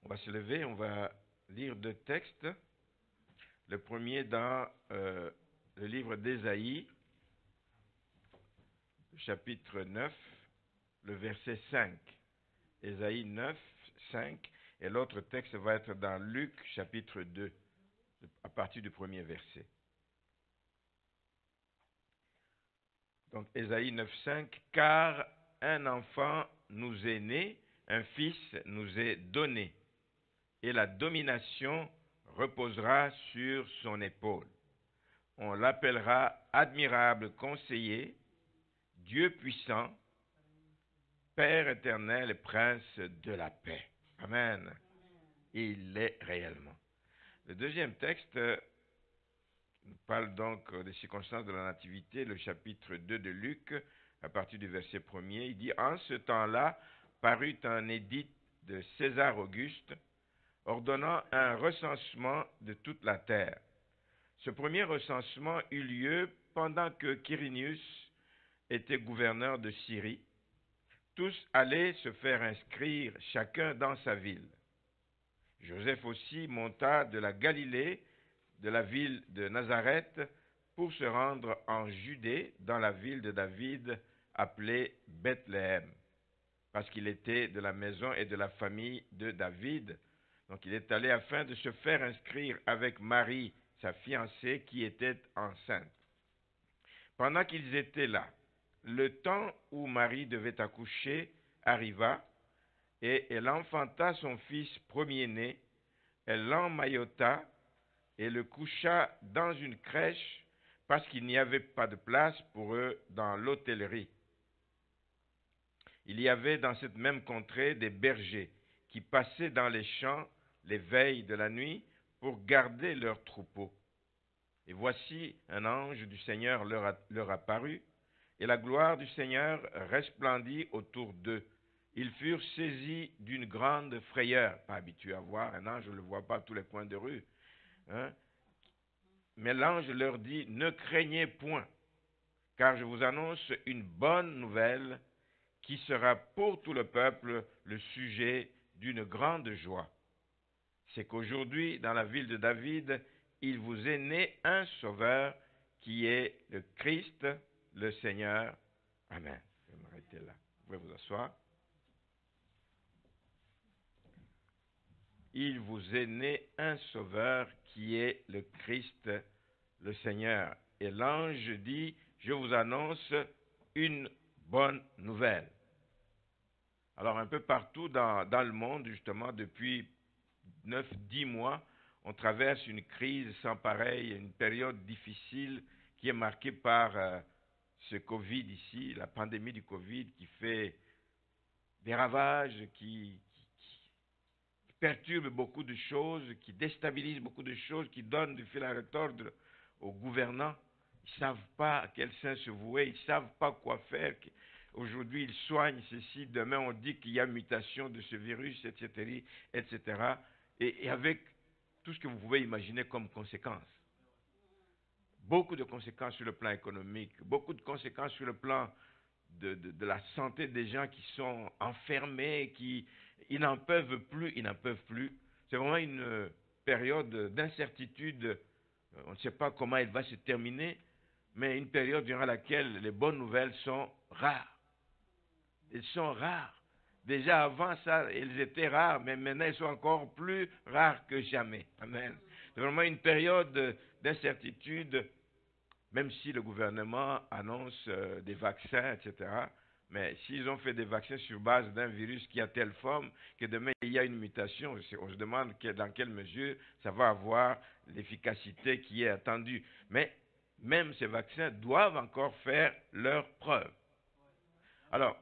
On va se lever, on va lire deux textes. Le premier dans le livre d'Ésaïe, chapitre 9, le verset 5. Ésaïe 9, 5. Et l'autre texte va être dans Luc, chapitre 2, à partir du premier verset. Donc Ésaïe 9, 5. Car un enfant nous est né, un fils nous est donné, et la domination reposera sur son épaule. On l'appellera admirable conseiller, Dieu puissant, Père éternel et prince de la paix. Amen. Il l'est réellement. Le deuxième texte nous parle donc des circonstances de la nativité, le chapitre 2 de Luc, à partir du verset 1er. Il dit, en ce temps-là, parut un édit de César Auguste, ordonnant un recensement de toute la terre. Ce premier recensement eut lieu pendant que Quirinius était gouverneur de Syrie. Tous allaient se faire inscrire, chacun dans sa ville. Joseph aussi monta de la Galilée, de la ville de Nazareth, pour se rendre en Judée, dans la ville de David, appelée Bethléem, parce qu'il était de la maison et de la famille de David. Donc il est allé afin de se faire inscrire avec Marie, sa fiancée, qui était enceinte. Pendant qu'ils étaient là, le temps où Marie devait accoucher arriva, et elle enfanta son fils premier-né, elle l'emmaillota et le coucha dans une crèche, parce qu'il n'y avait pas de place pour eux dans l'hôtellerie. Il y avait dans cette même contrée des bergers qui passaient dans les champs les veilles de la nuit pour garder leurs troupeaux. Et voici un ange du Seigneur leur apparut, et la gloire du Seigneur resplendit autour d'eux. Ils furent saisis d'une grande frayeur. Pas habitués à voir un ange, je ne le vois pas à tous les coins de rue. Mais l'ange leur dit, ne craignez point, car je vous annonce une bonne nouvelle qui sera pour tout le peuple le sujet d'une grande joie. C'est qu'aujourd'hui, dans la ville de David, il vous est né un sauveur qui est le Christ, le Seigneur. Amen. Je vais m'arrêter là. Vous pouvez vous asseoir. Il vous est né un sauveur qui est le Christ, le Seigneur. Et l'ange dit, je vous annonce une bonne nouvelle. Alors un peu partout dans le monde, justement, depuis 9-10 mois, on traverse une crise sans pareil, une période difficile qui est marquée par ce Covid ici, la pandémie du Covid qui fait des ravages, qui perturbe beaucoup de choses, qui déstabilise beaucoup de choses, qui donne du fil à retordre aux gouvernants. Ils ne savent pas à quel sein se vouer, ils ne savent pas quoi faire. Aujourd'hui, ils soignent ceci, demain on dit qu'il y a mutation de ce virus, etc., etc. Et avec tout ce que vous pouvez imaginer comme conséquences. Beaucoup de conséquences sur le plan économique, beaucoup de conséquences sur le plan de la santé des gens qui sont enfermés, ils n'en peuvent plus, ils n'en peuvent plus. C'est vraiment une période d'incertitude. On ne sait pas comment elle va se terminer, mais une période durant laquelle les bonnes nouvelles sont rares. Elles sont rares. Déjà avant ça, elles étaient rares, mais maintenant elles sont encore plus rares que jamais. Amen. C'est vraiment une période d'incertitude, même si le gouvernement annonce des vaccins, etc. Mais s'ils ont fait des vaccins sur base d'un virus qui a telle forme que demain il y a une mutation, on se demande dans quelle mesure ça va avoir l'efficacité qui est attendue. Mais même ces vaccins doivent encore faire leurs preuves. Alors,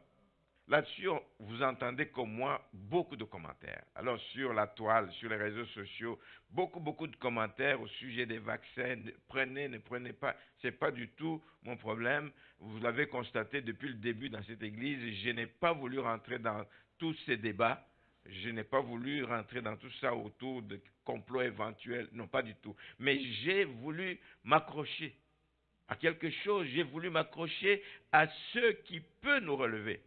là-dessus, vous entendez comme moi beaucoup de commentaires. Alors sur la toile, sur les réseaux sociaux, beaucoup de commentaires au sujet des vaccins. Prenez, ne prenez pas, ce n'est pas du tout mon problème. Vous l'avez constaté depuis le début dans cette église, je n'ai pas voulu rentrer dans tous ces débats. Je n'ai pas voulu rentrer dans tout ça autour de complots éventuels. Non, pas du tout. Mais j'ai voulu m'accrocher à quelque chose. J'ai voulu m'accrocher à ce qui peut nous relever.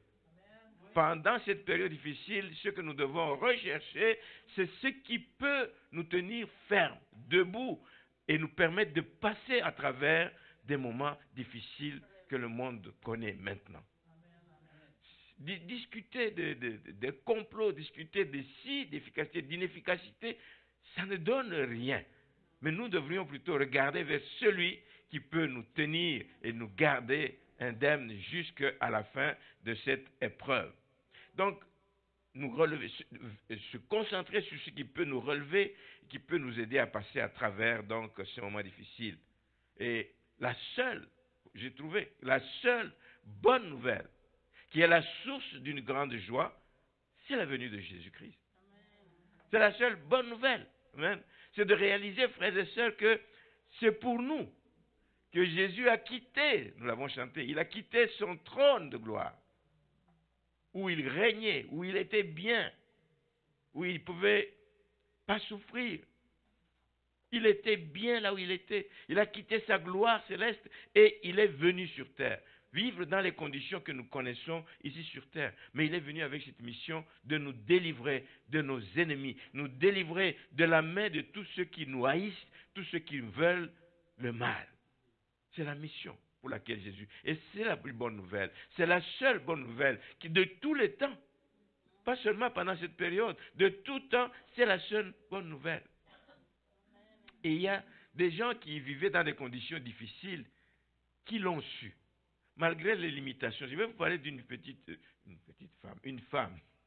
pendant cette période difficile, ce que nous devons rechercher, c'est ce qui peut nous tenir fermes, debout, et nous permettre de passer à travers des moments difficiles que le monde connaît maintenant. Discuter de complots, discuter de si, d'efficacité, d'inefficacité, ça ne donne rien. Mais nous devrions plutôt regarder vers celui qui peut nous tenir et nous garder indemnes jusqu'à la fin de cette épreuve. Donc, se concentrer sur ce qui peut nous relever, qui peut nous aider à passer à travers donc ces moments difficiles. Et j'ai trouvé la seule bonne nouvelle, qui est la source d'une grande joie, c'est la venue de Jésus-Christ. C'est la seule bonne nouvelle. Amen. C'est de réaliser, frères et sœurs, que c'est pour nous que Jésus a quitté, nous l'avons chanté, il a quitté son trône de gloire, où il régnait, où il était bien, où il ne pouvait pas souffrir. Il était bien là où il était. Il a quitté sa gloire céleste et il est venu sur terre. Vivre dans les conditions que nous connaissons ici sur terre. Mais il est venu avec cette mission de nous délivrer de nos ennemis, nous délivrer de la main de tous ceux qui nous haïssent, tous ceux qui veulent le mal. C'est la mission pour laquelle Jésus. Et c'est la plus bonne nouvelle. C'est la seule bonne nouvelle qui, de tous les temps, pas seulement pendant cette période, de tout temps, c'est la seule bonne nouvelle. Et il y a des gens qui vivaient dans des conditions difficiles, qui l'ont su, malgré les limitations. Je vais vous parler d'une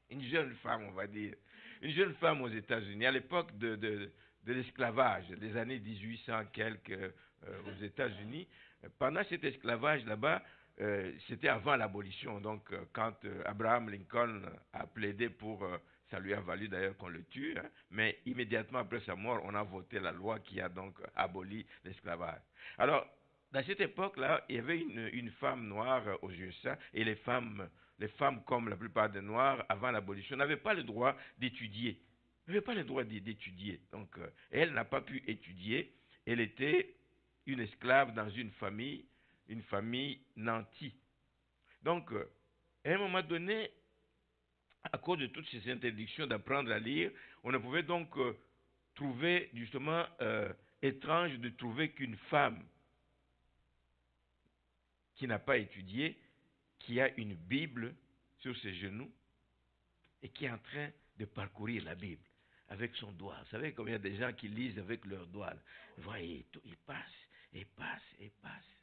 une jeune femme, on va dire, une jeune femme aux États-Unis, à l'époque de l'esclavage, des années 1800 quelques aux États-Unis. Pendant cet esclavage là-bas, c'était avant l'abolition. Donc, quand Abraham Lincoln a plaidé pour, ça lui a valu d'ailleurs qu'on le tue, hein, mais immédiatement après sa mort, on a voté la loi qui a donc aboli l'esclavage. Alors, dans cette époque-là, il y avait une femme noire aux USA, et les femmes, comme la plupart des Noirs, avant l'abolition, n'avaient pas le droit d'étudier. N'avaient pas le droit d'étudier. Donc, elle n'a pas pu étudier. Elle était une esclave dans une famille nantie. Donc, à un moment donné, à cause de toutes ces interdictions d'apprendre à lire, on ne pouvait donc trouver, justement, étrange de trouver qu'une femme qui n'a pas étudié, qui a une Bible sur ses genoux et qui est en train de parcourir la Bible avec son doigt. Vous savez combien il y a des gens qui lisent avec leurs doigts. Vous voyez, il passe, et passe, et passe.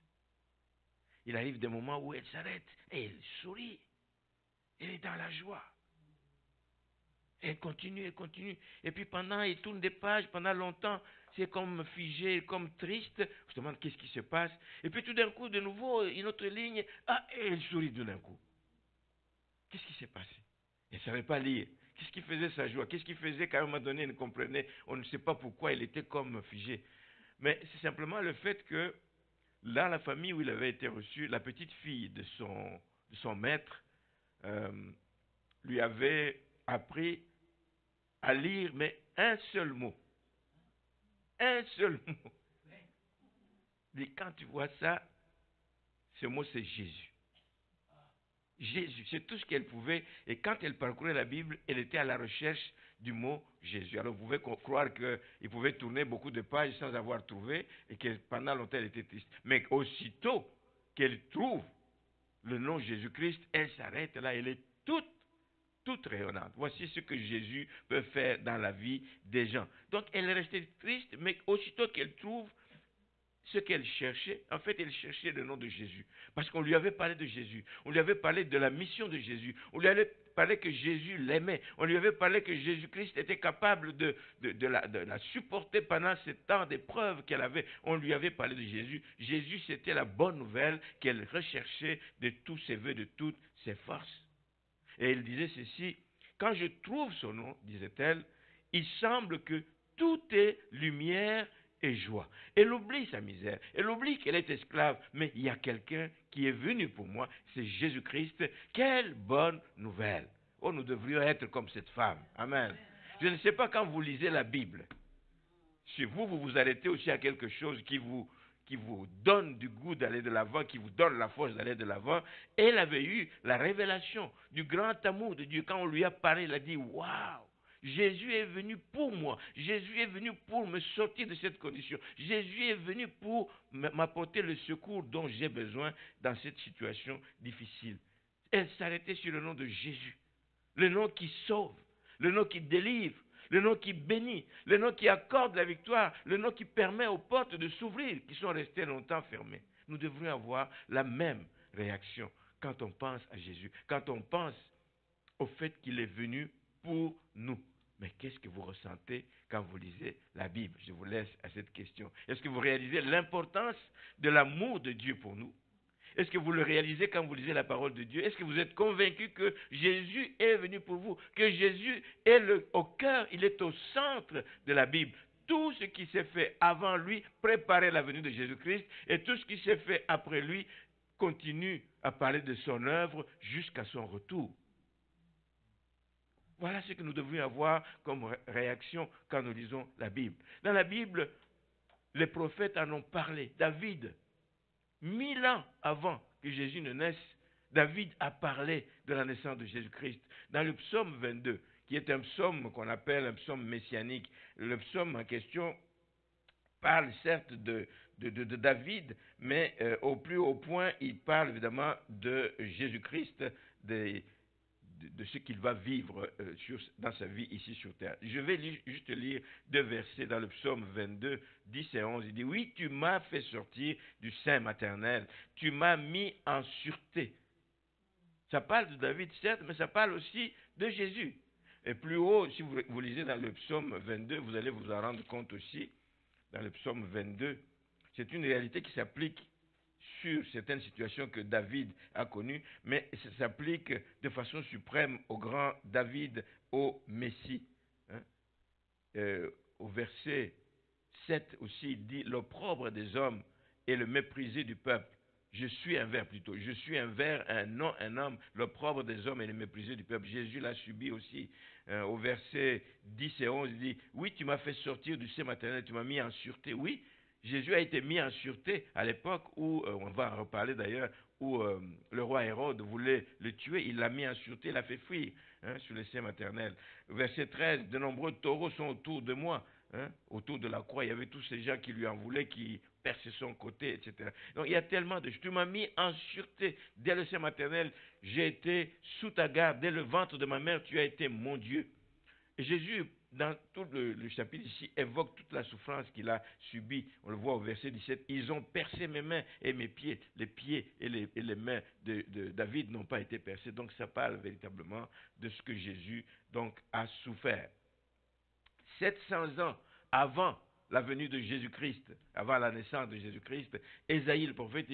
Il arrive des moments où elle s'arrête et elle sourit. Elle est dans la joie. Elle continue, elle continue. Et puis pendant, elle tourne des pages, pendant longtemps, c'est comme figé, comme triste. On se demande qu'est-ce qui se passe. Et puis tout d'un coup, de nouveau, une autre ligne. Ah, et elle sourit d'un coup. Qu'est-ce qui s'est passé? Elle ne savait pas lire. Qu'est-ce qui faisait sa joie? Qu'est-ce qui faisait qu'à un moment donné, elle ne comprenait? On ne sait pas pourquoi elle était comme figée. Mais c'est simplement le fait que, dans la famille où il avait été reçu, la petite fille de son maître lui avait appris à lire, mais un seul mot. Un seul mot. Et quand tu vois ça, ce mot c'est Jésus. Jésus, c'est tout ce qu'elle pouvait. Et quand elle parcourait la Bible, elle était à la recherche du mot Jésus. Alors vous pouvez croire qu'il pouvait tourner beaucoup de pages sans avoir trouvé et que pendant longtemps elle était triste. Mais aussitôt qu'elle trouve le nom Jésus-Christ, elle s'arrête là, elle est toute rayonnante. Voici ce que Jésus peut faire dans la vie des gens. Donc elle est restée triste, mais aussitôt qu'elle trouve ce qu'elle cherchait, en fait, elle cherchait le nom de Jésus. Parce qu'on lui avait parlé de Jésus. On lui avait parlé de la mission de Jésus. On lui avait parlé que Jésus l'aimait. On lui avait parlé que Jésus-Christ était capable de la supporter pendant ce temps d'épreuve qu'elle avait. On lui avait parlé de Jésus. Jésus, c'était la bonne nouvelle qu'elle recherchait de tous ses voeux, de toutes ses forces. Et elle disait ceci: quand je trouve son nom, disait-elle, il semble que tout est lumière et joie. Elle oublie sa misère, elle oublie qu'elle est esclave, mais il y a quelqu'un qui est venu pour moi, c'est Jésus-Christ. Quelle bonne nouvelle! Oh, nous devrions être comme cette femme. Amen. Je ne sais pas quand vous lisez la Bible, si vous vous arrêtez aussi à quelque chose qui vous qui vous donne du goût d'aller de l'avant, qui vous donne la force d'aller de l'avant. Elle avait eu la révélation du grand amour de Dieu. Quand on lui a parlé, il a dit, waouh! Jésus est venu pour moi. Jésus est venu pour me sortir de cette condition. Jésus est venu pour m'apporter le secours dont j'ai besoin dans cette situation difficile. Elle s'arrêtait sur le nom de Jésus. Le nom qui sauve, le nom qui délivre, le nom qui bénit, le nom qui accorde la victoire, le nom qui permet aux portes de s'ouvrir qui sont restées longtemps fermées. Nous devrions avoir la même réaction quand on pense à Jésus, quand on pense au fait qu'il est venu pour nous. Mais qu'est-ce que vous ressentez quand vous lisez la Bible? Je vous laisse à cette question. Est-ce que vous réalisez l'importance de l'amour de Dieu pour nous? Est-ce que vous le réalisez quand vous lisez la parole de Dieu? Est-ce que vous êtes convaincu que Jésus est venu pour vous? Que Jésus est au cœur, il est au centre de la Bible. Tout ce qui s'est fait avant lui préparait la venue de Jésus-Christ et tout ce qui s'est fait après lui continue à parler de son œuvre jusqu'à son retour. Voilà ce que nous devrions avoir comme réaction quand nous lisons la Bible. Dans la Bible, les prophètes en ont parlé. David, 1000 ans avant que Jésus ne naisse, David a parlé de la naissance de Jésus-Christ. Dans le psaume 22, qui est un psaume qu'on appelle un psaume messianique, le psaume en question parle certes de David, mais au plus haut point, il parle évidemment de Jésus-Christ, de ce qu'il va vivre dans sa vie ici sur terre. Je vais juste lire 2 versets dans le psaume 22, 10 et 11. Il dit, oui, tu m'as fait sortir du sein maternel, tu m'as mis en sûreté. Ça parle de David, certes, mais ça parle aussi de Jésus. Et plus haut, si vous lisez dans le psaume 22, vous allez vous en rendre compte aussi, dans le psaume 22, c'est une réalité qui s'applique sur certaines situations que David a connues, mais ça s'applique de façon suprême au grand David, au Messie. Au verset 7 aussi, il dit, l'opprobre des hommes et le méprisé du peuple. Je suis un ver plutôt. Je suis un ver, un homme, l'opprobre des hommes et le méprisé du peuple. Jésus l'a subi aussi. Au verset 10 et 11, il dit, oui, tu m'as fait sortir du sein maternel, tu m'as mis en sûreté. Oui, Jésus a été mis en sûreté à l'époque où, on va en reparler d'ailleurs, où le roi Hérode voulait le tuer. Il l'a mis en sûreté, il l'a fait fuir sur le sein maternel. Verset 13, de nombreux taureaux sont autour de moi. Autour de la croix, il y avait tous ces gens qui lui en voulaient, qui perçaient son côté, etc. Donc il y a tellement de choses. Tu m'as mis en sûreté. Dès le sein maternel, j'ai été sous ta garde. Dès le ventre de ma mère, tu as été mon Dieu. Et Jésus, dans tout le chapitre ici, évoque toute la souffrance qu'il a subie. On le voit au verset 17. Ils ont percé mes mains et mes pieds. Les pieds et les mains de David n'ont pas été percés. Donc ça parle véritablement de ce que Jésus donc, a souffert. 700 ans avant la venue de Jésus-Christ, avant la naissance de Jésus-Christ, Ésaïe, le prophète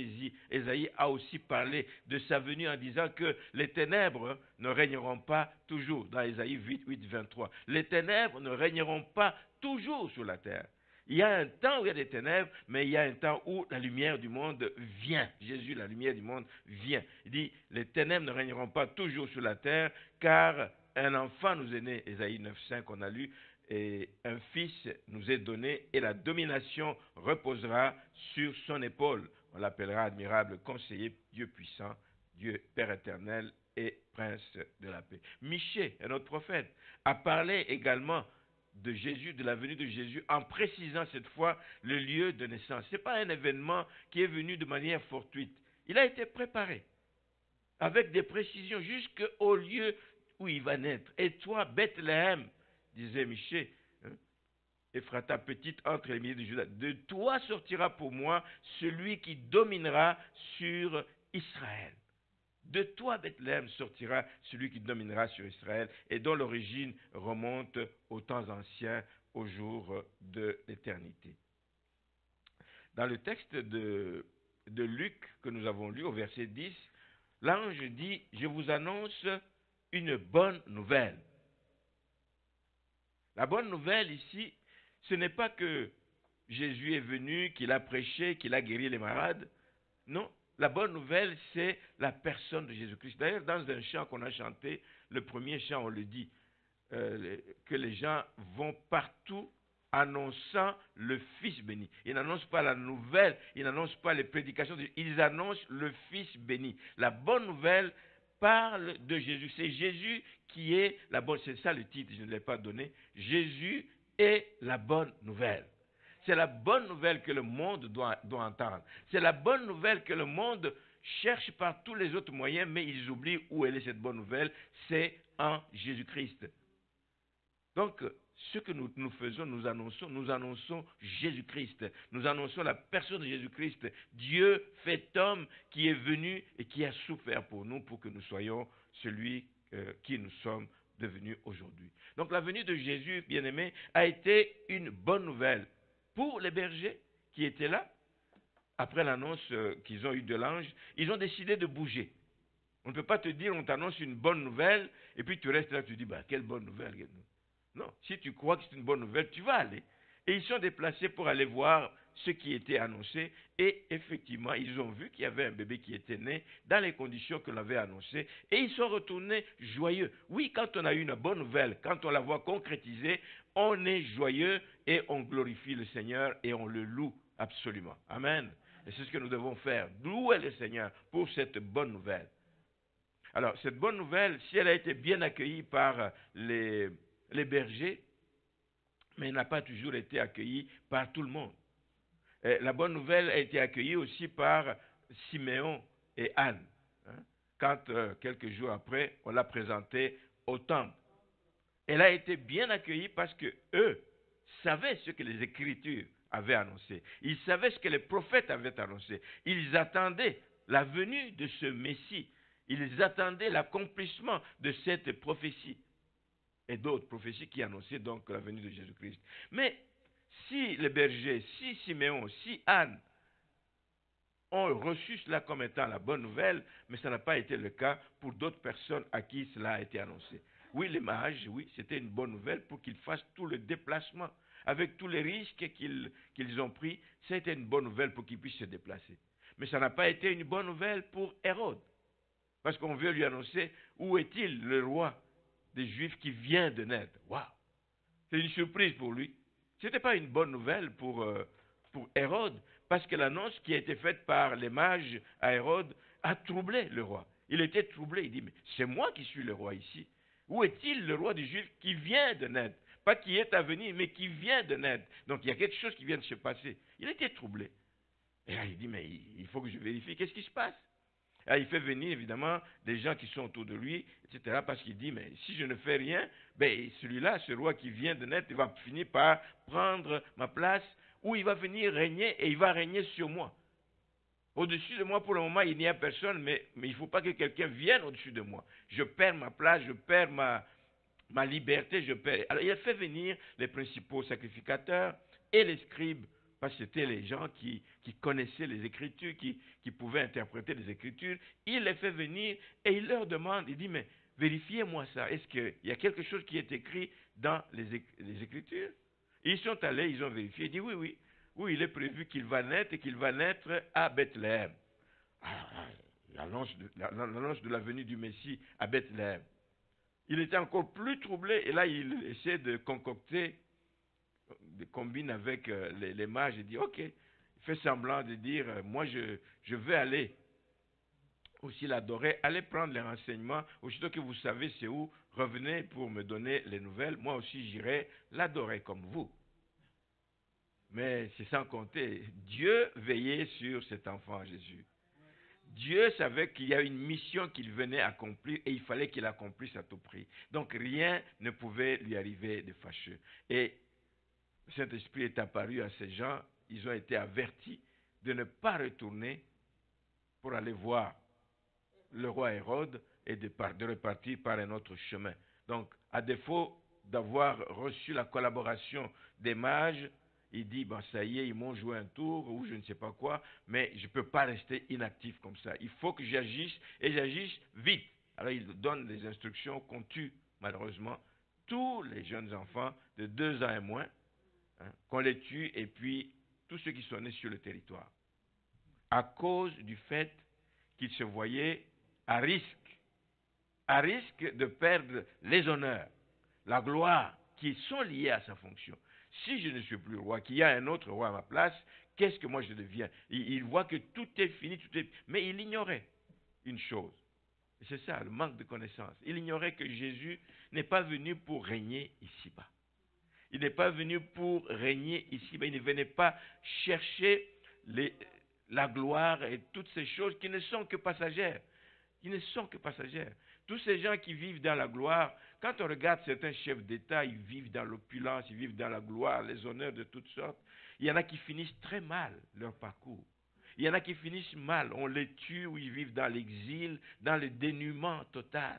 Ésaïe a aussi parlé de sa venue en disant que les ténèbres ne régneront pas toujours, dans Ésaïe 8, 23. Les ténèbres ne régneront pas toujours sur la terre. Il y a un temps où il y a des ténèbres, mais il y a un temps où la lumière du monde vient. Jésus, la lumière du monde, vient. Il dit, les ténèbres ne régneront pas toujours sur la terre, car un enfant nous est né, Ésaïe 9,5 qu'on a lu, et un fils nous est donné et la domination reposera sur son épaule. On l'appellera admirable conseiller, Dieu puissant, Dieu Père éternel et prince de la paix. Michée, un autre prophète, a parlé également de Jésus, de la venue de Jésus, en précisant cette fois le lieu de naissance. Ce n'est pas un événement qui est venu de manière fortuite. Il a été préparé avec des précisions jusqu'au lieu où il va naître. Et toi, Bethléem, disait Michée, Ephrata petite entre les milliers de Juda, de toi sortira pour moi celui qui dominera sur Israël. De toi, Bethléem, sortira celui qui dominera sur Israël et dont l'origine remonte aux temps anciens, au jour de l'éternité. Dans le texte de Luc que nous avons lu au verset 10, l'ange dit, je vous annonce une bonne nouvelle. La bonne nouvelle ici, ce n'est pas que Jésus est venu, qu'il a prêché, qu'il a guéri les malades. Non, la bonne nouvelle, c'est la personne de Jésus-Christ. D'ailleurs, dans un chant qu'on a chanté, le premier chant, on le dit, que les gens vont partout annonçant le Fils béni. Ils n'annoncent pas la nouvelle, ils n'annoncent pas les prédications, ils annoncent le Fils béni. La bonne nouvelle parle de Jésus. C'est Jésus qui est la bonne, c'est ça le titre, je ne l'ai pas donné. Jésus est la bonne nouvelle. C'est la bonne nouvelle que le monde doit entendre. C'est la bonne nouvelle que le monde cherche par tous les autres moyens, mais ils oublient où elle est cette bonne nouvelle. C'est en Jésus-Christ. Donc, ce que nous faisons, nous annonçons Jésus-Christ. Nous annonçons la personne de Jésus-Christ. Dieu fait homme qui est venu et qui a souffert pour nous, pour que nous soyons celui qui nous sommes devenus aujourd'hui. Donc, la venue de Jésus, bien-aimé, a été une bonne nouvelle pour les bergers qui étaient là. Après l'annonce qu'ils ont eue de l'ange, ils ont décidé de bouger. On ne peut pas te dire, on t'annonce une bonne nouvelle, et puis tu restes là, tu dis, bah, quelle bonne nouvelle. Non, si tu crois que c'est une bonne nouvelle, tu vas aller. Et ils sont déplacés pour aller voir ce qui était annoncé. Et effectivement, ils ont vu qu'il y avait un bébé qui était né dans les conditions que l'on avait annoncées. Et ils sont retournés joyeux. Oui, quand on a eu une bonne nouvelle, quand on la voit concrétisée, on est joyeux et on glorifie le Seigneur et on le loue absolument. Amen. Et c'est ce que nous devons faire. Louer le Seigneur pour cette bonne nouvelle. Alors, cette bonne nouvelle, si elle a été bien accueillie par les bergers, mais elle n'a pas toujours été accueillie par tout le monde. Et la bonne nouvelle a été accueillie aussi par Siméon et Anne, quand quelques jours après, on l'a présentée au temple. Elle a été bien accueillie parce que eux savaient ce que les Écritures avaient annoncé. Ils savaient ce que les prophètes avaient annoncé. Ils attendaient la venue de ce Messie. Ils attendaient l'accomplissement de cette prophétie. Et d'autres prophéties qui annonçaient donc la venue de Jésus-Christ. Mais si les bergers, si Siméon, si Anne ont reçu cela comme étant la bonne nouvelle, mais ça n'a pas été le cas pour d'autres personnes à qui cela a été annoncé. Oui, les mages, oui, c'était une bonne nouvelle pour qu'ils fassent tout le déplacement. Avec tous les risques qu'ils ont pris, c'était une bonne nouvelle pour qu'ils puissent se déplacer. Mais ça n'a pas été une bonne nouvelle pour Hérode. Parce qu'on veut lui annoncer, où est-il le roi des Juifs qui vient de naître? Waouh! C'est une surprise pour lui. Ce n'était pas une bonne nouvelle pour Hérode, parce que l'annonce qui a été faite par les mages à Hérode a troublé le roi. Il était troublé, il dit, mais c'est moi qui suis le roi ici. Où est-il le roi des Juifs qui vient de naître? Pas qui est à venir, mais qui vient de naître. Donc il y a quelque chose qui vient de se passer. Il était troublé. Et là il dit, mais il faut que je vérifie, qu'est-ce qui se passe? Et là, il fait venir évidemment des gens qui sont autour de lui, etc. Parce qu'il dit, mais si je ne fais rien, ben celui-là, ce roi qui vient de naître, il va finir par prendre ma place, ou il va venir régner et il va régner sur moi. Au-dessus de moi, pour le moment, il n'y a personne, mais il ne faut pas que quelqu'un vienne au-dessus de moi. Je perds ma place, je perds ma liberté, je perds. Alors, il a fait venir les principaux sacrificateurs et les scribes, parce que c'était les gens qui connaissaient les Écritures, qui pouvaient interpréter les Écritures. Il les fait venir et il leur demande, il dit, mais vérifiez-moi ça. Est-ce qu'il y a quelque chose qui est écrit dans les Écritures? Ils sont allés, ils ont vérifié, il dit, oui, oui. Oui, il est prévu qu'il va naître et qu'il va naître à Bethléem. L'annonce de la venue du Messie à Bethléem. Il était encore plus troublé et là il essaie de concocter, de combiner avec les mages et dit ok, il fait semblant de dire moi je vais aller aussi l'adorer, allez prendre les renseignements, aussitôt que vous savez c'est où, revenez pour me donner les nouvelles, moi aussi j'irai l'adorer comme vous. Mais c'est sans compter, Dieu veillait sur cet enfant Jésus. Dieu savait qu'il y a une mission qu'il venait accomplir et il fallait qu'il accomplisse à tout prix. Donc rien ne pouvait lui arriver de fâcheux. Et le Saint-Esprit est apparu à ces gens, ils ont été avertis de ne pas retourner pour aller voir le roi Hérode et de repartir par un autre chemin. Donc, à défaut d'avoir reçu la collaboration des mages, il dit, bon, ça y est, ils m'ont joué un tour ou je ne sais pas quoi, mais je ne peux pas rester inactif comme ça. Il faut que j'agisse et j'agisse vite. Alors, il donne des instructions qu'on tue, malheureusement, tous les jeunes enfants de 2 ans et moins, qu'on les tue et puis tous ceux qui sont nés sur le territoire. À cause du fait qu'ils se voyaient à risque de perdre les honneurs, la gloire qui sont liés à sa fonction. Si je ne suis plus roi, qu'il y a un autre roi à ma place, qu'est-ce que moi je deviens? Il voit que tout est fini, mais il ignorait une chose. C'est ça, le manque de connaissance. Il ignorait que Jésus n'est pas venu pour régner ici-bas. Il n'est pas venu pour régner ici-bas. Il ne venait pas chercher la gloire et toutes ces choses qui ne sont que passagères. Qui ne sont que passagères. Tous ces gens qui vivent dans la gloire, quand on regarde certains chefs d'État, ils vivent dans l'opulence, ils vivent dans la gloire, les honneurs de toutes sortes. Il y en a qui finissent très mal leur parcours. Il y en a qui finissent mal. On les tue ou ils vivent dans l'exil, dans le dénuement total.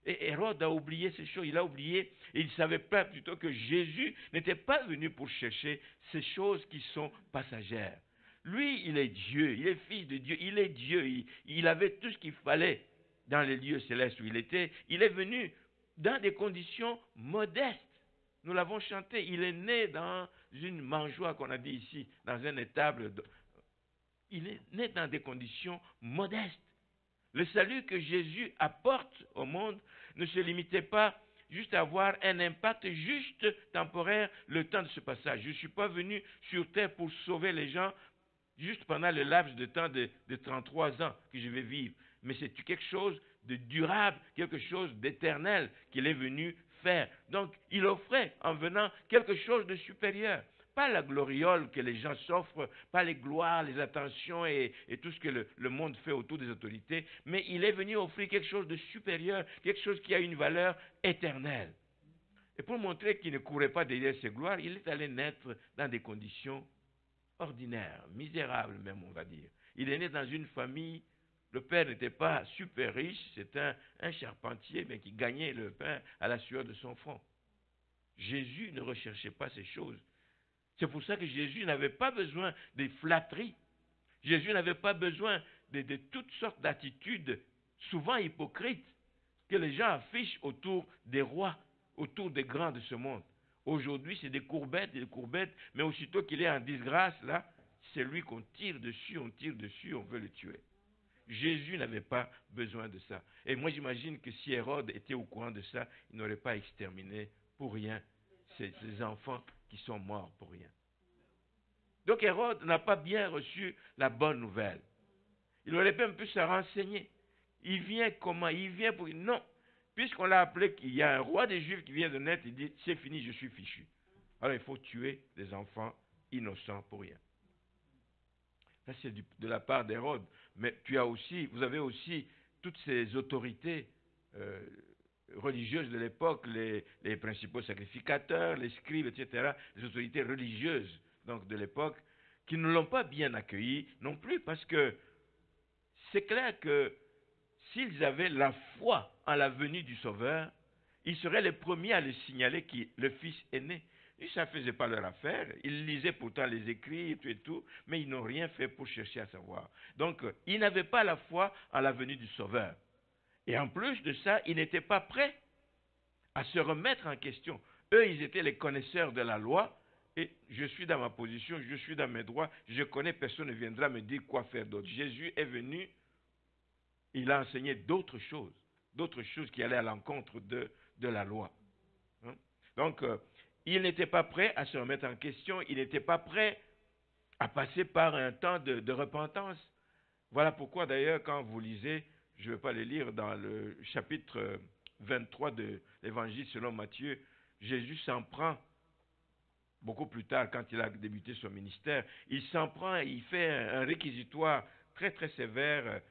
Et Hérode a oublié ces choses. Il a oublié et il ne savait pas plutôt que Jésus n'était pas venu pour chercher ces choses qui sont passagères. Lui, il est Dieu, il est fils de Dieu, il est Dieu. Il avait tout ce qu'il fallait dans les lieux célestes où il était. Il est venu dans des conditions modestes. Nous l'avons chanté. Il est né dans une mangeoire qu'on a dit ici, dans un étable. Il est né dans des conditions modestes. Le salut que Jésus apporte au monde ne se limitait pas juste à avoir un impact juste temporaire le temps de ce passage. Je ne suis pas venu sur terre pour sauver les gens juste pendant le laps de temps de 33 ans que je vais vivre. Mais c'est quelque chose de durable, quelque chose d'éternel qu'il est venu faire. Donc, il offrait en venant quelque chose de supérieur. Pas la gloriole que les gens s'offrent, pas les gloires, les attentions et tout ce que le monde fait autour des autorités, mais il est venu offrir quelque chose de supérieur, quelque chose qui a une valeur éternelle. Et pour montrer qu'il ne courait pas derrière ses gloires, il est allé naître dans des conditions ordinaires, misérables même, on va dire. Il est né dans une famille, le père n'était pas super riche, c'était un charpentier, mais qui gagnait le pain à la sueur de son front. Jésus ne recherchait pas ces choses. C'est pour ça que Jésus n'avait pas besoin des flatteries. Jésus n'avait pas besoin de toutes sortes d'attitudes, souvent hypocrites, que les gens affichent autour des rois, autour des grands de ce monde. Aujourd'hui, c'est des courbettes, mais aussitôt qu'il est en disgrâce, là, c'est lui qu'on tire dessus, on veut le tuer. Jésus n'avait pas besoin de ça. Et moi, j'imagine que si Hérode était au courant de ça, il n'aurait pas exterminé pour rien ces enfants qui sont morts pour rien. Donc Hérode n'a pas bien reçu la bonne nouvelle. Il aurait pu un peu se renseigner. Il vient comment? Il vient pour... Non. Puisqu'on l'a appelé qu'il y a un roi des Juifs qui vient de naître, il dit, c'est fini, je suis fichu. Alors il faut tuer des enfants innocents pour rien. Ça c'est de la part d'Hérode. Mais vous avez aussi toutes ces autorités religieuses de l'époque, les principaux sacrificateurs, les scribes, etc., les autorités religieuses donc, de l'époque, qui ne l'ont pas bien accueilli non plus, parce que c'est clair que s'ils avaient la foi en la venue du Sauveur, ils seraient les premiers à le signaler que le Fils est né. Et ça ne faisait pas leur affaire. Ils lisaient pourtant les écrits et tout, mais ils n'ont rien fait pour chercher à savoir. Donc, ils n'avaient pas la foi en la venue du Sauveur. Et en plus de ça, ils n'étaient pas prêts à se remettre en question. Eux, ils étaient les connaisseurs de la loi, et je suis dans ma position, je suis dans mes droits, je connais, personne ne viendra me dire quoi faire d'autre. Jésus est venu, il a enseigné d'autres choses qui allaient à l'encontre de la loi. Hein? Donc, il n'était pas prêt à se remettre en question, il n'était pas prêt à passer par un temps de repentance. Voilà pourquoi d'ailleurs, quand vous lisez, je ne vais pas les lire, dans le chapitre 23 de l'Évangile selon Matthieu, Jésus s'en prend, beaucoup plus tard, quand il a débuté son ministère, il s'en prend et il fait un réquisitoire très très sévère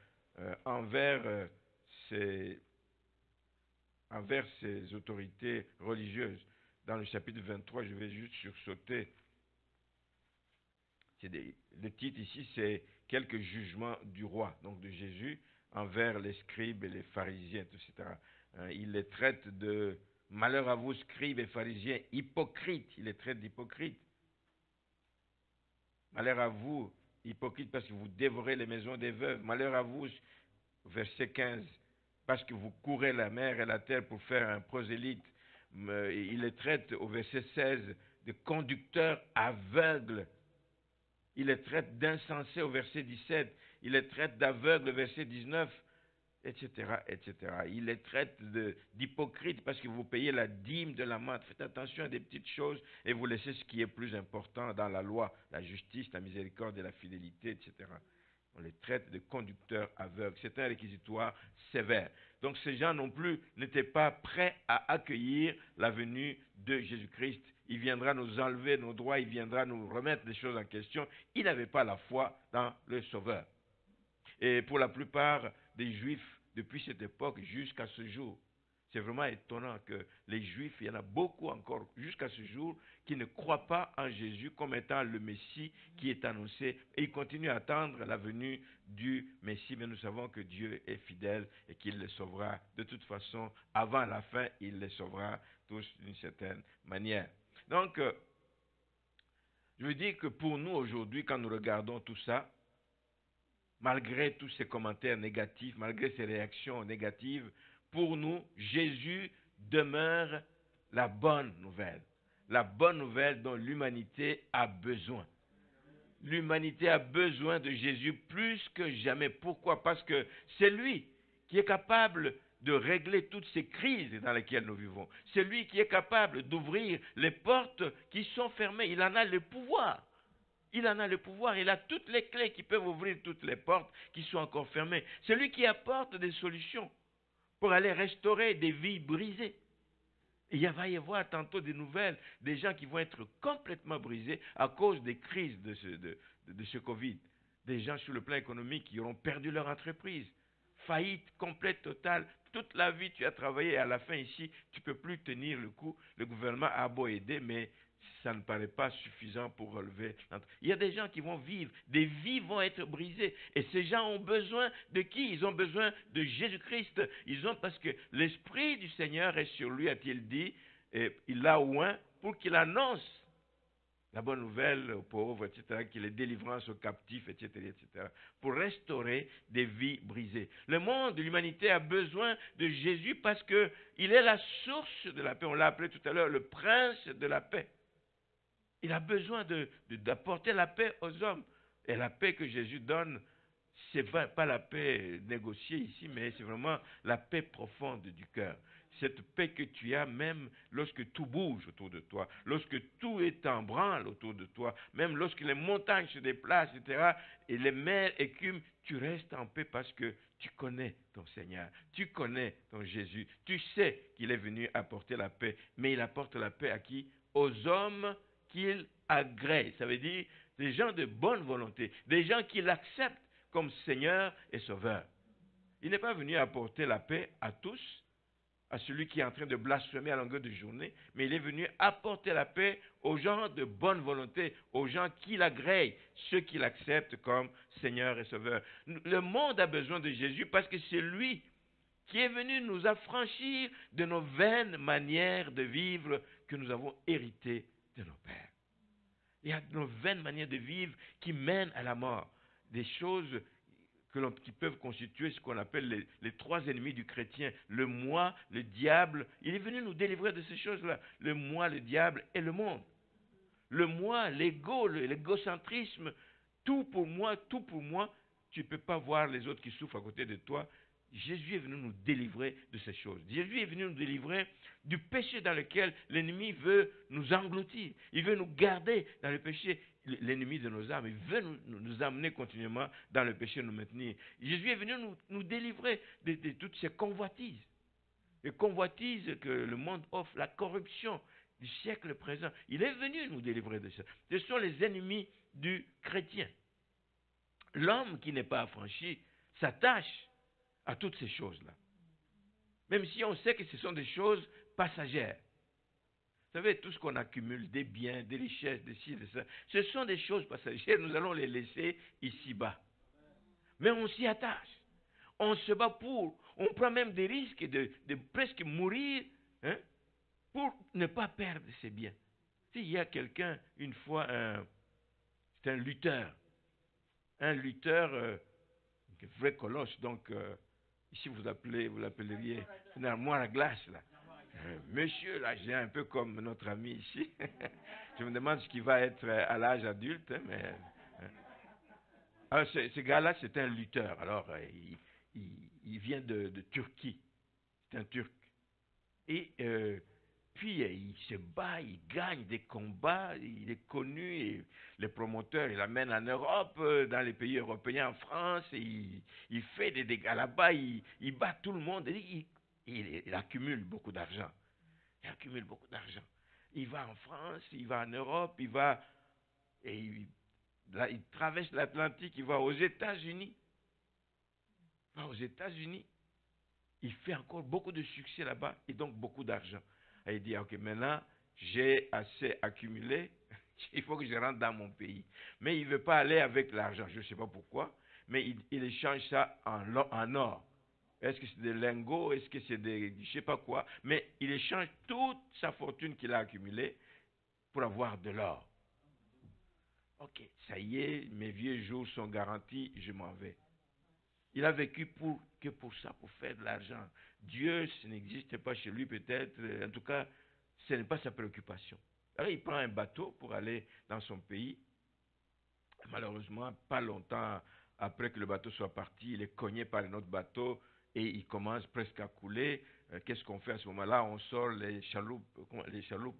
envers ces autorités religieuses. Dans le chapitre 23, je vais juste sursauter. Le titre ici, c'est « Quelques jugements du roi », donc de Jésus, envers les scribes et les pharisiens, etc. Il les traite de « malheur à vous, scribes et pharisiens, hypocrites », il les traite d'hypocrites. Malheur à vous, hypocrites, parce que vous dévorez les maisons des veuves. Malheur à vous, verset 15, parce que vous courez la mer et la terre pour faire un prosélyte. Il les traite au verset 16 de conducteurs aveugles. Il les traite d'insensés au verset 17. Il les traite d'aveugles au verset 19. etc., etc. Il les traite d'hypocrites parce que vous payez la dîme de la main. Faites attention à des petites choses et vous laissez ce qui est plus important dans la loi, la justice, la miséricorde et la fidélité, etc. On les traite de conducteurs aveugles. C'est un réquisitoire sévère. Donc ces gens non plus n'étaient pas prêts à accueillir la venue de Jésus-Christ. Il viendra nous enlever nos droits, il viendra nous remettre des choses en question. Ils n'avaient pas la foi dans le Sauveur. Et pour la plupart des Juifs, depuis cette époque jusqu'à ce jour, c'est vraiment étonnant que les Juifs, il y en a beaucoup encore jusqu'à ce jour, qui ne croient pas en Jésus comme étant le Messie qui est annoncé. Et ils continuent à attendre la venue du Messie, mais nous savons que Dieu est fidèle et qu'il les sauvera. De toute façon, avant la fin, il les sauvera tous d'une certaine manière. Donc, je veux dire que pour nous aujourd'hui, quand nous regardons tout ça, malgré tous ces commentaires négatifs, malgré ces réactions négatives, pour nous, Jésus demeure la bonne nouvelle dont l'humanité a besoin. L'humanité a besoin de Jésus plus que jamais. Pourquoi? Parce que c'est lui qui est capable de régler toutes ces crises dans lesquelles nous vivons. C'est lui qui est capable d'ouvrir les portes qui sont fermées. Il en a le pouvoir. Il en a le pouvoir, il a toutes les clés qui peuvent ouvrir toutes les portes qui sont encore fermées. C'est lui qui apporte des solutions pour aller restaurer des vies brisées. Et il va y avoir tantôt des nouvelles, des gens qui vont être complètement brisés à cause des crises de ce Covid. Des gens sur le plan économique qui auront perdu leur entreprise. Faillite complète, totale. Toute la vie, tu as travaillé et à la fin ici, tu ne peux plus tenir le coup. Le gouvernement a beau aider, mais ça ne paraît pas suffisant pour relever. Il y a des gens qui vont vivre, des vies vont être brisées. Et ces gens ont besoin de qui? Ils ont besoin de Jésus-Christ. Parce que l'Esprit du Seigneur est sur lui, a-t-il dit, et il l'a oint pour qu'il annonce la bonne nouvelle aux pauvres, etc., qu'il y ait délivrance aux captifs, etc., etc., pour restaurer des vies brisées. Le monde, l'humanité a besoin de Jésus parce qu'il est la source de la paix. On l'a appelé tout à l'heure le prince de la paix. Il a besoin d'apporter la paix aux hommes. Et la paix que Jésus donne, ce n'est pas la paix négociée ici, mais c'est vraiment la paix profonde du cœur. Cette paix que tu as même lorsque tout bouge autour de toi, lorsque tout est en branle autour de toi, même lorsque les montagnes se déplacent, etc., et les mers écument, tu restes en paix parce que tu connais ton Seigneur, tu connais ton Jésus, tu sais qu'il est venu apporter la paix, mais il apporte la paix à qui? Aux hommes qu'il agrée. Ça veut dire des gens de bonne volonté, des gens qui l'acceptent comme Seigneur et Sauveur. Il n'est pas venu apporter la paix à tous, à celui qui est en train de blasphémer à longueur de journée, mais il est venu apporter la paix aux gens de bonne volonté, aux gens qui l'agréent, ceux qui l'acceptent comme Seigneur et Sauveur. Le monde a besoin de Jésus parce que c'est lui qui est venu nous affranchir de nos vaines manières de vivre que nous avons héritées de nos pères. Il y a nos vaines manières de vivre qui mènent à la mort, des choses qui peuvent constituer ce qu'on appelle les trois ennemis du chrétien, le moi, le diable. Il est venu nous délivrer de ces choses-là, le moi, le diable et le monde. Le moi, l'ego, l'égocentrisme, tout pour moi, tu ne peux pas voir les autres qui souffrent à côté de toi. Jésus est venu nous délivrer de ces choses. Jésus est venu nous délivrer du péché dans lequel l'ennemi veut nous engloutir. Il veut nous garder dans le péché, l'ennemi de nos âmes. Il veut nous amener continuellement dans le péché, nous maintenir. Jésus est venu nous délivrer de toutes ces convoitises. Les convoitises que le monde offre, la corruption du siècle présent. Il est venu nous délivrer de ça. Ce sont les ennemis du chrétien. L'homme qui n'est pas affranchi s'attache à toutes ces choses-là. Même si on sait que ce sont des choses passagères. Vous savez, tout ce qu'on accumule, des biens, des richesses, des ci, de ça, ce sont des choses passagères, nous allons les laisser ici-bas. Mais on s'y attache. On se bat pour, on prend même des risques de presque mourir, pour ne pas perdre ses biens. Il y a quelqu'un, une fois, c'est un lutteur, un vrai colosse, donc ici vous l'appelleriez une armoire à glace, là. Monsieur, là, j'ai un peu comme notre ami ici. Je me demande ce qu'il va être à l'âge adulte, alors, ce gars-là, c'est un lutteur. Alors, il vient de Turquie. C'est un Turc. Et puis il se bat, il gagne des combats, il est connu, et les promoteurs, il l'amène en Europe, dans les pays européens, en France, et il fait des dégâts là-bas, il bat tout le monde, et il accumule beaucoup d'argent. Il accumule beaucoup d'argent. Il va en France, il va en Europe, il va, et là, il traverse l'Atlantique, il va aux États-Unis. Il va aux États-Unis. Il fait encore beaucoup de succès là-bas et donc beaucoup d'argent. Et il dit, ok, maintenant, j'ai assez accumulé, il faut que je rentre dans mon pays. Mais il ne veut pas aller avec l'argent, je ne sais pas pourquoi, mais il échange ça en or. Est-ce que c'est des lingots, est-ce que c'est des, je ne sais pas quoi, mais il échange toute sa fortune qu'il a accumulée pour avoir de l'or. Ok, ça y est, mes vieux jours sont garantis, je m'en vais. Il a vécu que pour ça, pour faire de l'argent. Dieu, ce n'existe pas chez lui peut-être, en tout cas, ce n'est pas sa préoccupation. Alors il prend un bateau pour aller dans son pays. Malheureusement, pas longtemps après que le bateau soit parti, il est cogné par un autre bateau et il commence presque à couler. Qu'est-ce qu'on fait à ce moment-là? On sort les chaloupes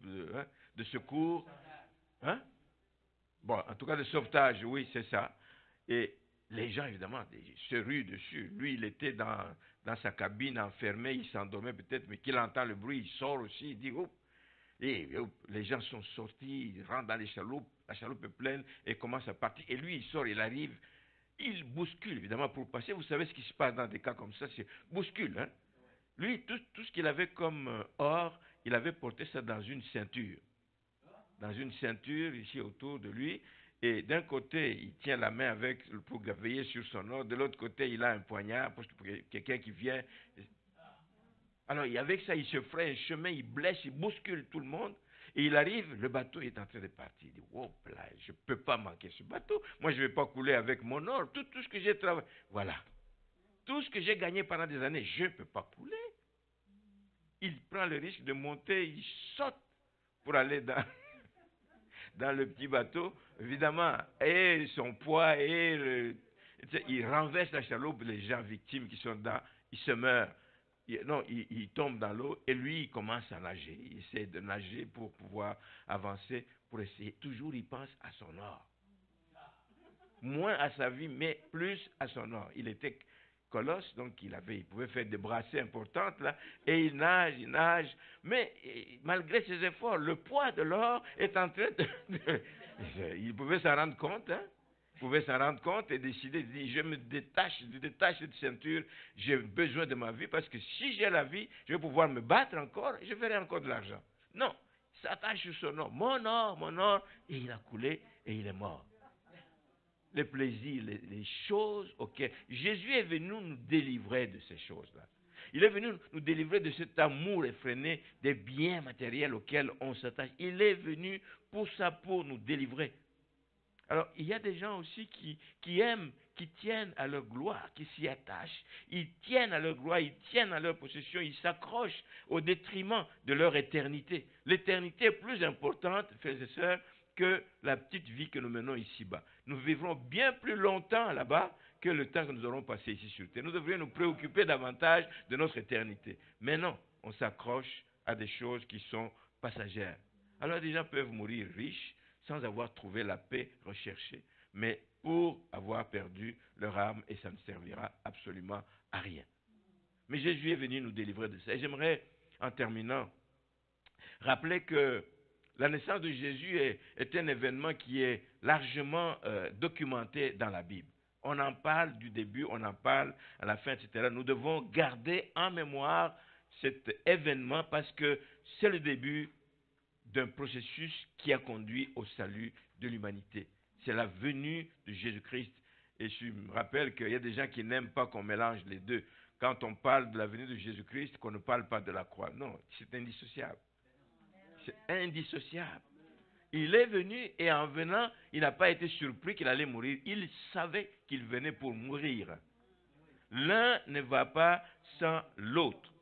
de secours. Hein? Bon, en tout cas de sauvetage, oui, c'est ça. Et les gens, évidemment, se ruent dessus. Lui, il était dans sa cabine enfermé, il s'endormait peut-être, mais qu'il entend le bruit, il sort aussi, il dit, oh. Et les gens sont sortis, ils rentrent dans les chaloupes, la chaloupe est pleine et commence à partir. Et lui, il sort, il arrive, il bouscule, évidemment, pour passer. Vous savez ce qui se passe dans des cas comme ça, c'est bouscule. Hein? Lui, tout ce qu'il avait comme or, il avait porté ça dans une ceinture. Dans une ceinture ici autour de lui. Et d'un côté, il tient la main pour veiller sur son or. De l'autre côté, il a un poignard pour quelqu'un qui vient. Alors, avec ça, il se ferait un chemin, il blesse, il bouscule tout le monde. Et il arrive, le bateau est en train de partir. Il dit, oh là, je ne peux pas manquer ce bateau. Moi, je ne vais pas couler avec mon or. Tout ce que j'ai travaillé. Voilà. Tout ce que j'ai gagné pendant des années, je ne peux pas couler. Il prend le risque de monter, il saute pour aller dans le petit bateau, évidemment, et son poids, il renverse la chaloupe, les gens victimes qui sont dedans, ils se meurent. Il tombe dans l'eau et lui, il commence à nager. Il essaie de nager pour pouvoir avancer, pour essayer. Toujours, il pense à son or. Moins à sa vie, mais plus à son or. Il était colosse, donc il pouvait faire des brassées importantes, là, et il nage, mais malgré ses efforts, le poids de l'or est en train il pouvait s'en rendre compte, hein? Il pouvait s'en rendre compte et décider de dire, je me détache de ceinture, j'ai besoin de ma vie, parce que si j'ai la vie, je vais pouvoir me battre encore, et je ferai encore de l'argent. Non, il s'attache sur son or, mon or, et il a coulé, et il est mort. Les plaisirs, les choses auxquelles Jésus est venu nous délivrer de ces choses-là. Il est venu nous délivrer de cet amour effréné des biens matériels auxquels on s'attache. Il est venu pour ça, pour nous délivrer. Alors, il y a des gens aussi qui aiment, qui tiennent à leur gloire, qui s'y attachent. Ils tiennent à leur gloire, ils tiennent à leur possession, ils s'accrochent au détriment de leur éternité. L'éternité est plus importante, frères et sœurs, que la petite vie que nous menons ici-bas. Nous vivrons bien plus longtemps là-bas que le temps que nous aurons passé ici sur terre. Nous devrions nous préoccuper davantage de notre éternité. Mais non, on s'accroche à des choses qui sont passagères. Alors des gens peuvent mourir riches sans avoir trouvé la paix recherchée, mais pour avoir perdu leur âme, et ça ne servira absolument à rien. Mais Jésus est venu nous délivrer de ça. Et j'aimerais, en terminant, rappeler que la naissance de Jésus est un événement qui est largement documenté dans la Bible. On en parle du début, on en parle à la fin, etc. Nous devons garder en mémoire cet événement parce que c'est le début d'un processus qui a conduit au salut de l'humanité. C'est la venue de Jésus-Christ. Et je me rappelle qu'il y a des gens qui n'aiment pas qu'on mélange les deux. Quand on parle de la venue de Jésus-Christ, qu'on ne parle pas de la croix. Non, c'est indissociable. C'est indissociable. Il est venu et en venant, il n'a pas été surpris qu'il allait mourir. Il savait qu'il venait pour mourir. L'un ne va pas sans l'autre.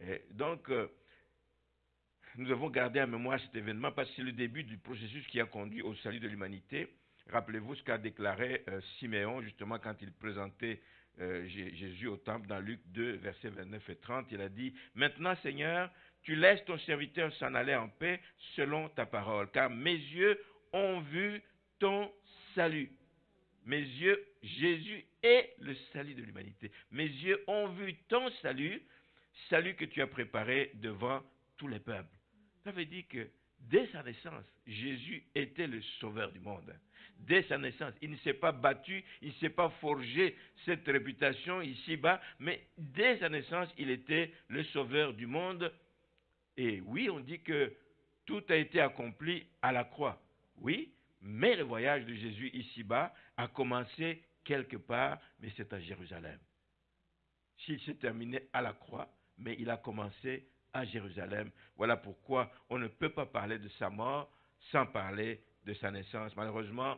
Et donc, nous devons garder en mémoire cet événement parce que c'est le début du processus qui a conduit au salut de l'humanité. Rappelez-vous ce qu'a déclaré Siméon, justement, quand il présentait Jésus au temple dans Luc 2, versets 29 et 30. Il a dit, « Maintenant, Seigneur, tu laisses ton serviteur s'en aller en paix selon ta parole, car mes yeux ont vu ton salut. » Mes yeux, Jésus est le salut de l'humanité. Mes yeux ont vu ton salut, salut que tu as préparé devant tous les peuples. Ça veut dire que dès sa naissance, Jésus était le sauveur du monde. Dès sa naissance, il ne s'est pas battu, il ne s'est pas forgé cette réputation ici-bas, mais dès sa naissance, il était le sauveur du monde. Et oui, on dit que tout a été accompli à la croix. Oui, mais le voyage de Jésus ici-bas a commencé quelque part, mais c'est à Jérusalem. S'il s'est terminé à la croix, mais il a commencé à Jérusalem. Voilà pourquoi on ne peut pas parler de sa mort sans parler de sa naissance. Malheureusement,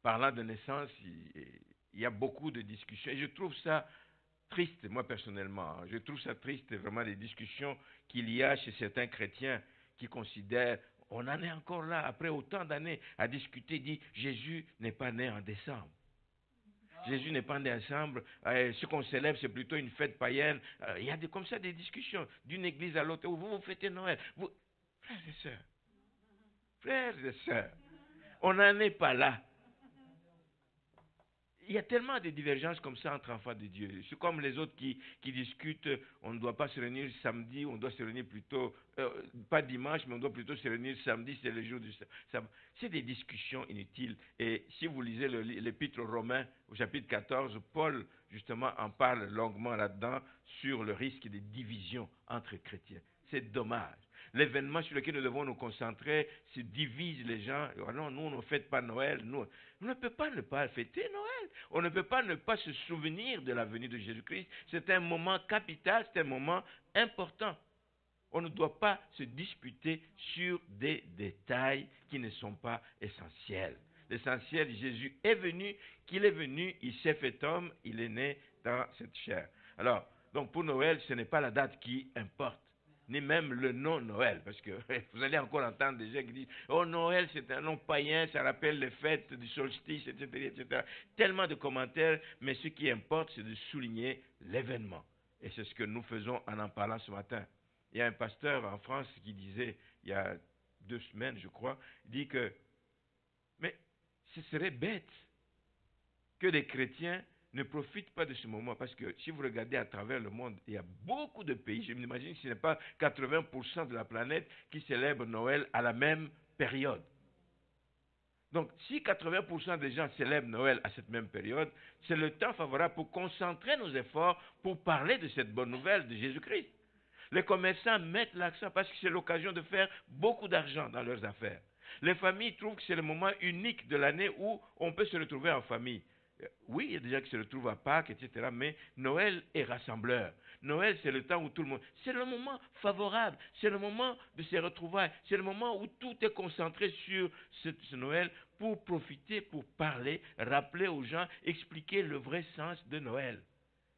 parlant de naissance, il y a beaucoup de discussions. Et je trouve ça triste, moi personnellement. Je trouve ça triste, vraiment, les discussions qu'il y a chez certains chrétiens qui considèrent, on en est encore là, après autant d'années, à discuter, dit, Jésus n'est pas né en décembre. Jésus n'est pas né ensemble. Ce qu'on célèbre, c'est plutôt une fête païenne. Il y a comme ça des discussions d'une église à l'autre. Vous fêtez Noël. Frères et sœurs, on n'en est pas là. Il y a tellement de divergences comme ça entre enfants de Dieu. C'est comme les autres qui discutent, on ne doit pas se réunir samedi, on doit se réunir plutôt, pas dimanche, mais on doit plutôt se réunir samedi, c'est le jour du sabbat. C'est des discussions inutiles. Et si vous lisez l'épître aux Romains, au chapitre 14, Paul, justement, en parle longuement là-dedans sur le risque de division entre chrétiens. C'est dommage. L'événement sur lequel nous devons nous concentrer se divise les gens. Oh non, nous, on ne fête pas Noël. Nous, on ne peut pas ne pas fêter Noël. On ne peut pas ne pas se souvenir de la venue de Jésus-Christ. C'est un moment capital, c'est un moment important. On ne doit pas se disputer sur des détails qui ne sont pas essentiels. L'essentiel, Jésus est venu, qu'il est venu, il s'est fait homme, il est né dans cette chair. Alors, donc pour Noël, ce n'est pas la date qui importe, ni même le nom Noël, parce que vous allez encore entendre des gens qui disent « Oh, Noël, c'est un nom païen, ça rappelle les fêtes du solstice, etc., etc. » Tellement de commentaires, mais ce qui importe, c'est de souligner l'événement. Et c'est ce que nous faisons en parlant ce matin. Il y a un pasteur en France qui disait, il y a 2 semaines, je crois, il dit que, mais ce serait bête que les chrétiens ne profitent pas de ce moment, parce que si vous regardez à travers le monde, il y a beaucoup de pays, je m'imagine que ce n'est pas 80% de la planète qui célèbre Noël à la même période. Donc, si 80% des gens célèbrent Noël à cette même période, c'est le temps favorable pour concentrer nos efforts pour parler de cette bonne nouvelle de Jésus-Christ. Les commerçants mettent l'accent parce que c'est l'occasion de faire beaucoup d'argent dans leurs affaires. Les familles trouvent que c'est le moment unique de l'année où on peut se retrouver en famille. Oui, il y a des gens qui se retrouvent à Pâques, etc. Mais Noël est rassembleur. Noël, c'est le temps où tout le monde... C'est le moment favorable. C'est le moment de se retrouver. C'est le moment où tout est concentré sur ce Noël pour profiter, pour parler, rappeler aux gens, expliquer le vrai sens de Noël.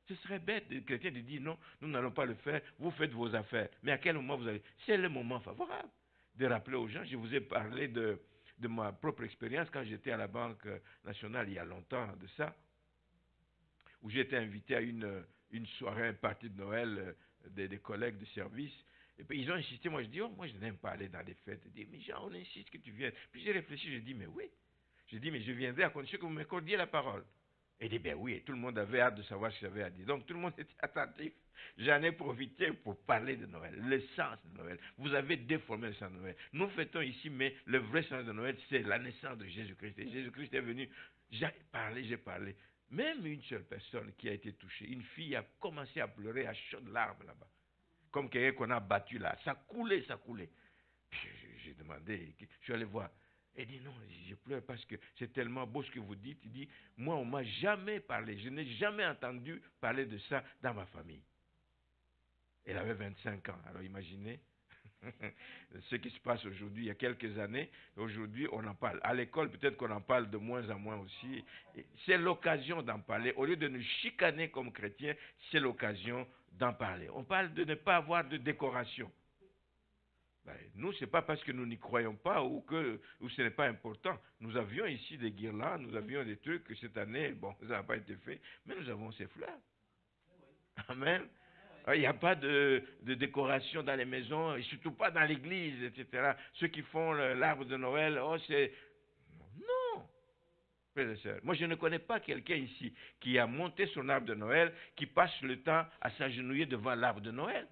Ce serait bête des chrétiens de dire non, nous n'allons pas le faire, vous faites vos affaires. Mais à quel moment vous allez... C'est le moment favorable de rappeler aux gens. Je vous ai parlé de ma propre expérience quand j'étais à la Banque nationale il y a longtemps de ça, où j'ai été invité à une soirée, une partie de Noël des collègues de service. Et puis ils ont insisté, moi je dis, oh, moi je n'aime pas aller dans des fêtes. Ils disent, mais Jean, on insiste que tu viennes. Puis j'ai réfléchi, j'ai dit, mais oui. J'ai dit, mais je viendrai à condition que vous m'accordiez la parole. Et il dit, ben oui, et tout le monde avait hâte de savoir ce que j'avais à dire. Donc tout le monde était attentif. J'en ai profité pour parler de Noël, le sens de Noël. Vous avez déformé le sens de Noël. Nous fêtons ici, mais le vrai sens de Noël, c'est la naissance de Jésus-Christ. Et Jésus-Christ est venu, j'ai parlé. Même une seule personne qui a été touchée, une fille a commencé à pleurer à chaudes larmes là-bas. Comme quelqu'un qu'on a battu là. Ça coulait. Puis j'ai demandé, je suis allé voir. Elle dit non, je pleure parce que c'est tellement beau ce que vous dites. Il dit, moi on ne m'a jamais parlé, je n'ai jamais entendu parler de ça dans ma famille. Elle avait 25 ans, alors imaginez ce qui se passe aujourd'hui, il y a quelques années. Aujourd'hui on en parle. À l'école peut-être qu'on en parle de moins en moins aussi. C'est l'occasion d'en parler. Au lieu de nous chicaner comme chrétiens, c'est l'occasion d'en parler. On parle de ne pas avoir de décoration. Ben, nous, ce n'est pas parce que nous n'y croyons pas ou ce n'est pas important. Nous avions ici des guirlandes, nous avions des trucs que cette année, bon, ça n'a pas été fait, mais nous avons ces fleurs. Amen. Il n'y a pas de décoration dans les maisons, et surtout pas dans l'église, etc. Ceux qui font l'arbre de Noël, oh, c'est... Non, frères et sœurs. Moi, je ne connais pas quelqu'un ici qui a monté son arbre de Noël, qui passe le temps à s'agenouiller devant l'arbre de Noël.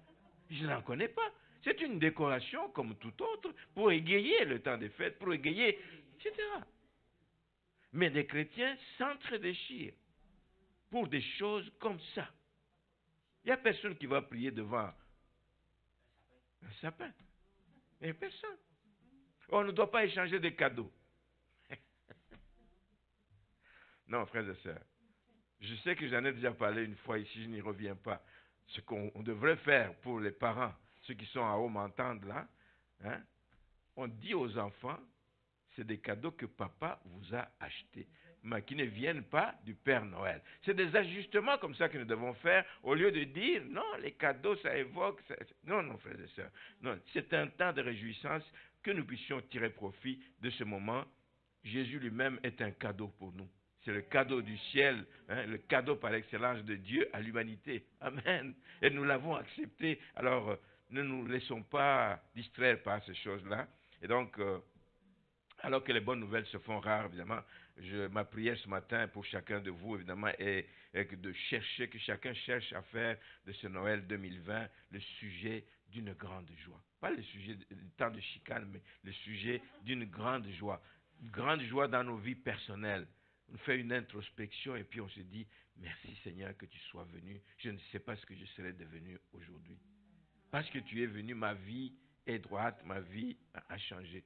Je n'en connais pas. C'est une décoration comme tout autre pour égayer le temps des fêtes, pour égayer, etc. Mais des chrétiens s'entre-déchirent pour des choses comme ça. Il n'y a personne qui va prier devant un sapin. Il n'y a personne. On ne doit pas échanger des cadeaux. Non, frères et sœurs. Je sais que j'en ai déjà parlé une fois ici, je n'y reviens pas. Ce qu'on devrait faire pour les parents, ceux qui sont à haut m'entendre là, hein, on dit aux enfants, c'est des cadeaux que papa vous a achetés, mais qui ne viennent pas du Père Noël. C'est des ajustements comme ça que nous devons faire, au lieu de dire, non, les cadeaux, ça évoque... Non, non, frères et sœurs. Non, c'est un temps de réjouissance que nous puissions tirer profit de ce moment. Jésus lui-même est un cadeau pour nous. C'est le cadeau du ciel, hein, le cadeau par excellence de Dieu à l'humanité. Amen. Et nous l'avons accepté. Alors, ne nous laissons pas distraire par ces choses-là. Et donc, alors que les bonnes nouvelles se font rares, évidemment, ma prière ce matin pour chacun de vous, évidemment, est de chercher, que chacun cherche à faire de ce Noël 2020 le sujet d'une grande joie. Pas le sujet du temps de chicane, mais le sujet d'une grande joie. Une grande joie dans nos vies personnelles. On fait une introspection et puis on se dit, merci Seigneur que tu sois venu. Je ne sais pas ce que je serais devenu aujourd'hui. Parce que tu es venu, ma vie est droite, ma vie a changé.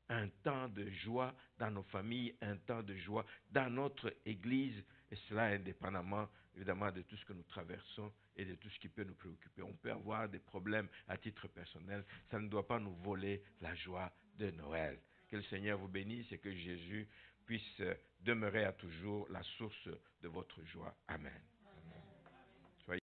Un temps de joie dans nos familles, un temps de joie dans notre Église, et cela indépendamment, évidemment, de tout ce que nous traversons et de tout ce qui peut nous préoccuper. On peut avoir des problèmes à titre personnel, ça ne doit pas nous voler la joie de Noël. Que le Seigneur vous bénisse et que Jésus puisse demeurer à toujours la source de votre joie. Amen.